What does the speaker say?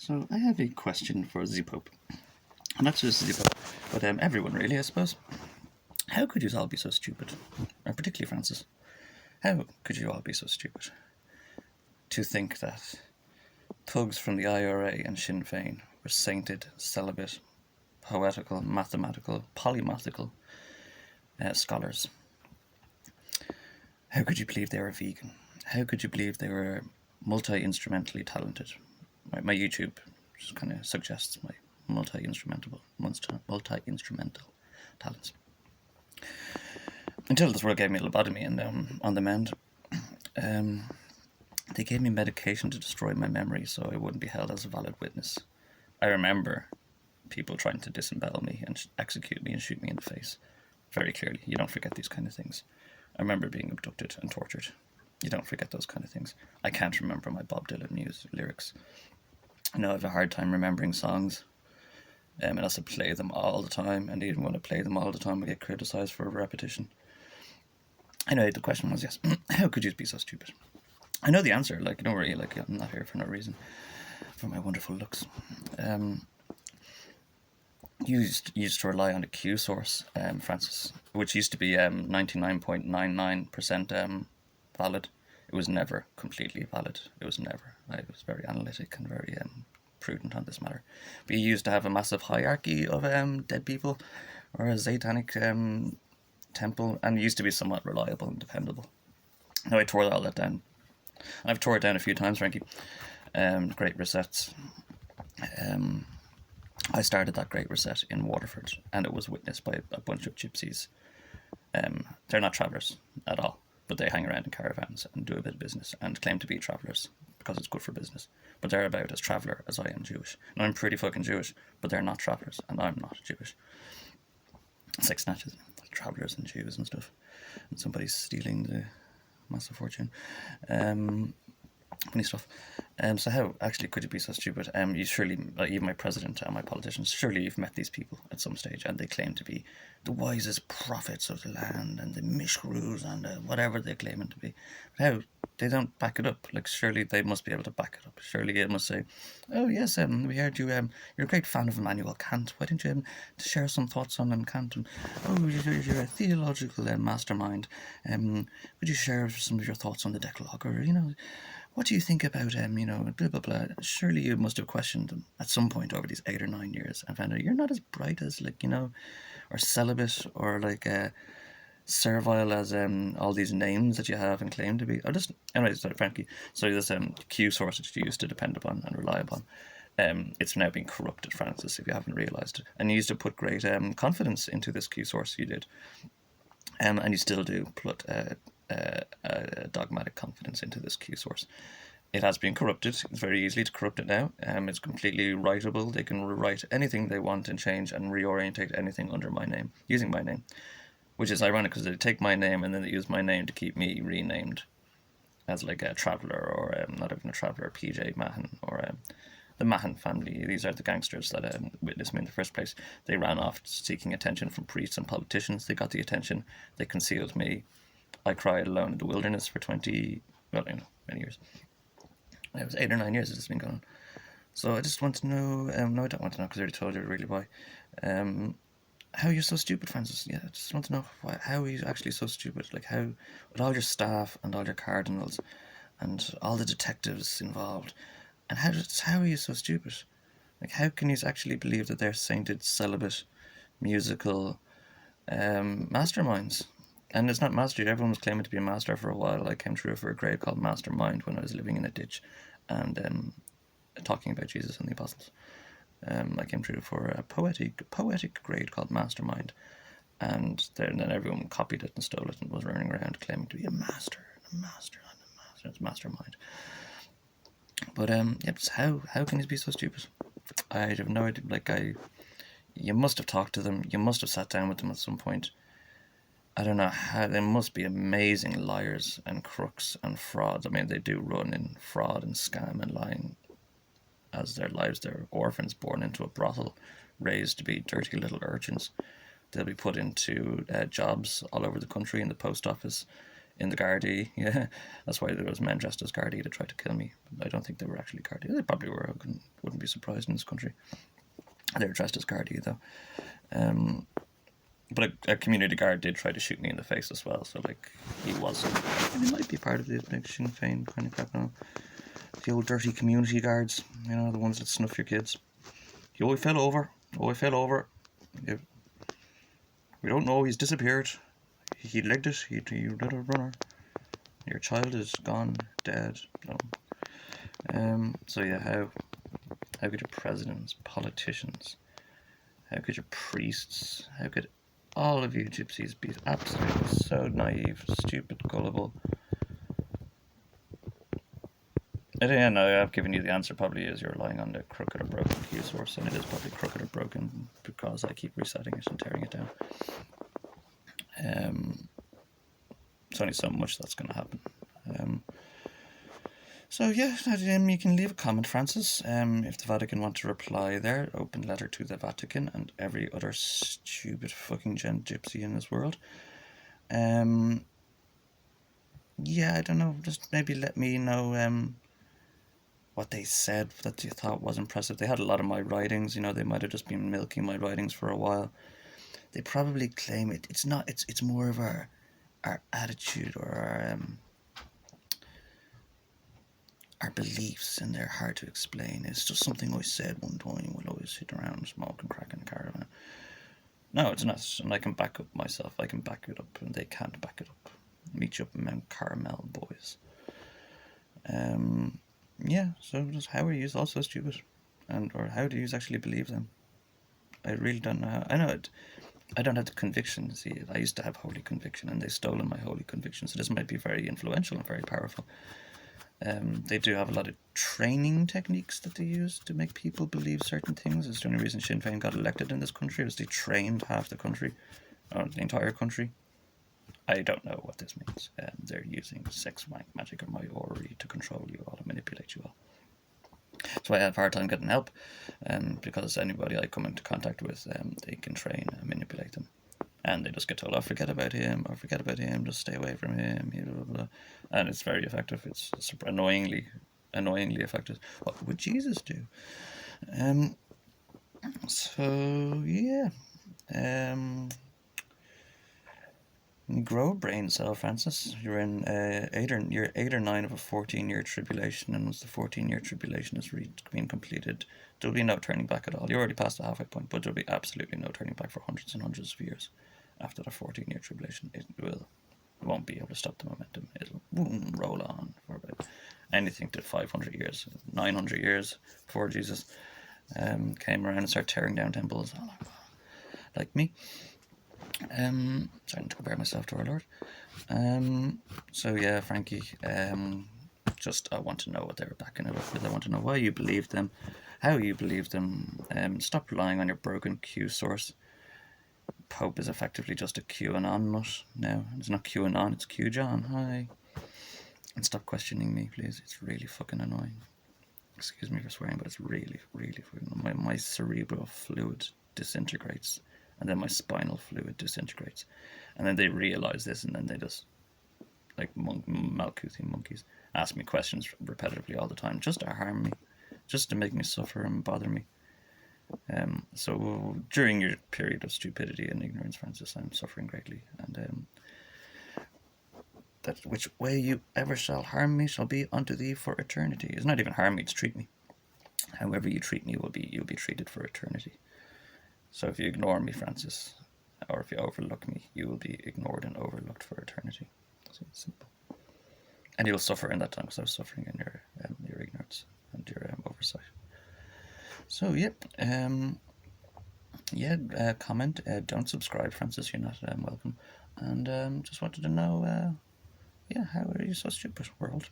So I have a question for the Pope. Not just the Pope, but everyone really, I suppose. How could you all be so stupid? And particularly Francis. How could you all be so stupid to think that thugs from the IRA and Sinn Féin were sainted, celibate, poetical, mathematical, polymathical scholars? How could you believe they were vegan? How could you believe they were multi-instrumentally talented? My YouTube just kind of suggests my multi-instrumental talents. Until this world gave me a lobotomy and on the mend, they gave me medication to destroy my memory so I wouldn't be held as a valid witness. I remember people trying to disembowel me and execute me and shoot me in the face. Very clearly, you don't forget these kind of things. I remember being abducted and tortured. You don't forget those kind of things. I can't remember my Bob Dylan lyrics. I have a hard time remembering songs. And I also play them all the time, and even when I play them all the time, I get criticised for repetition. Anyway, the question was, yes, how could you be so stupid? I know the answer, don't worry, I'm not here for no reason, for my wonderful looks. You used to rely on a Q source, Francis, which used to be 99.99% valid. It was never completely valid. It was never. I was very analytic and very prudent on this matter. But you used to have a massive hierarchy of dead people, or a satanic temple, and it used to be somewhat reliable and dependable. Now I tore all that down. And I've tore it down a few times, Frankie. Great resets. I started that Great Reset in Waterford, and it was witnessed by a bunch of gypsies. They're not travellers at all, but they hang around in caravans and do a bit of business and claim to be travellers because it's good for business. But they're about as traveller as I am Jewish. And I'm pretty fucking Jewish, but they're not travellers, and I'm not Jewish. It's like snatches, travellers and Jews and stuff. And somebody's stealing the massive fortune. Funny stuff. So how actually could you be so stupid? You surely, even my president and my politicians, surely you've met these people at some stage, and they claim to be the wisest prophets of the land and the mishroos and whatever they're claiming to be. But how? They don't back it up. Surely they must be able to back it up. Surely it must say, oh yes, we heard you, you're a great fan of Immanuel Kant. Why don't you share some thoughts on Kant? And, oh, you're a theological mastermind. Would you share some of your thoughts on the Decalogue? Or, what do you think about, blah, blah, blah. Surely you must have questioned them at some point over these 8 or 9 years and found out you're not as bright as, or celibate or, servile as all these names that you have and claim to be. Anyway, sorry, Frankie. So this Q source that you used to depend upon and rely upon, it's now been corrupted, Francis, if you haven't realised it. And you used to put great confidence into this Q source, you did. And you still do put dogmatic confidence into this Q source. It has been corrupted. It's very easy to corrupt it now. It's completely writable. They can rewrite anything they want and change and reorientate anything under my name, using my name. Which is ironic because they take my name and then they use my name to keep me renamed as a traveller, or not even a traveller, PJ Mahan, or the Mahan family. These are the gangsters that witnessed me in the first place. They ran off seeking attention from priests and politicians. They got the attention. They concealed me. I cried alone in the wilderness for many years. It was 8 or 9 years it's been going on. So I just want to know, no I don't want to know because I already told you really why. How you're so stupid, Francis. Yeah, I just want to know how are you actually so stupid? How, with all your staff and all your cardinals and all the detectives involved, and how are you so stupid? How can you actually believe that they're sainted, celibate, musical masterminds? And it's not mastery. Everyone was claiming to be a master for a while. I came through for a grade called Mastermind when I was living in a ditch and talking about Jesus and the apostles. I came through for a poetic grade called Mastermind, and then everyone copied it and stole it and was running around claiming to be a master. It's Mastermind. But how can you be so stupid? I have no idea. You must have talked to them. You must have sat down with them at some point. I don't know how. They must be amazing liars and crooks and frauds. I mean, they do run in fraud and scam and lying as their lives. They're orphans born into a brothel, raised to be dirty little urchins. They'll be put into jobs all over the country, in the post office, in the Gardaí. That's why there was men dressed as Gardaí to try to kill me. I don't think they were actually Gardaí. They probably were. I wouldn't be be surprised in this country. They're dressed as Gardaí though. But a community guard did try to shoot me in the face as well, so like he wasn't. And he might be part of the big Sinn Féin kind of crap. The old dirty community guards, you know, the ones that snuff your kids. Oh, he fell over. Oh, he fell over. We don't know. He's disappeared. He legged it. He did a runner. Your child is gone, dead. No. So yeah, how could your presidents, politicians, how could your priests, how could all of you gypsies be absolutely so naive, stupid, gullible? And again, I've given you the answer. Probably is you're relying on the crooked or broken Q source, and it is probably crooked or broken because I keep resetting it and tearing it down. It's only so much that's going to happen. So yeah, you can leave a comment, Francis. If the Vatican want to reply there, open letter to the Vatican and every other stupid fucking gypsy in this world. Yeah, I don't know. Just maybe let me know what they said that you thought was impressive. They had a lot of my writings. You know, they might have just been milking my writings for a while. They probably claim it's not. It's more of our attitude or our beliefs, and they're hard to explain. It's just something I said one time while I was sitting around smoking crack in a caravan. No, it's not, and I can back up myself. I can back it up, and they can't back it up. Meet you up in Mount Carmel, boys. Yeah. So just how are you all so stupid, or how do you actually believe them? I really don't know. I know it. I don't have the conviction. See, I used to have holy conviction, and they've stolen my holy conviction. So this might be very influential and very powerful. They do have a lot of training techniques that they use to make people believe certain things. It's the only reason Sinn Féin got elected in this country was they trained half the country, or the entire country. I don't know what this means. They're using sex, wank, magic, or Maori to control you all, to manipulate you all. So I have a hard time getting help, because anybody I come into contact with, they can train and manipulate them. And they just get told, forget about him, just stay away from him, blah, blah, blah. And it's very effective. It's annoyingly effective. What would Jesus do? So, yeah. Grow a brain cell, Francis. You're in you're 8 or 9 of a 14-year tribulation, and once the 14-year tribulation is being completed, there'll be no turning back at all. You already passed the halfway point, but there'll be absolutely no turning back for hundreds and hundreds of years. After the 14-year tribulation, it won't be able to stop the momentum. It'll roll on for about anything to 500 years, 900 years before Jesus came around and started tearing down temples, like me. Trying to compare myself to our Lord. So yeah, Frankie, just I want to know what they were backing it up with. I want to know why you believed them, how you believed them. Stop relying on your broken Q source. Pope is effectively just a QAnon nut now. It's not QAnon, it's Q John. Hi. And stop questioning me, please. It's really fucking annoying. Excuse me for swearing, but it's really, really fucking annoying. My cerebral fluid disintegrates, and then my spinal fluid disintegrates. And then they realise this, and then they just, like Malkuthi monkeys, ask me questions repetitively all the time, just to harm me, just to make me suffer and bother me. So during your period of stupidity and ignorance, Francis, I'm suffering greatly, and that which way you ever shall harm me shall be unto thee for eternity. It's not even harm me, it's treat me. However you treat me you'll be treated for eternity. So if you ignore me, Francis, or if you overlook me, you will be ignored and overlooked for eternity. So it's simple. And you'll suffer in that time, because I was suffering in your ignorance and your oversight. So comment, don't subscribe, Francis, you're not welcome. And just wanted to know, how are you so stupid, world?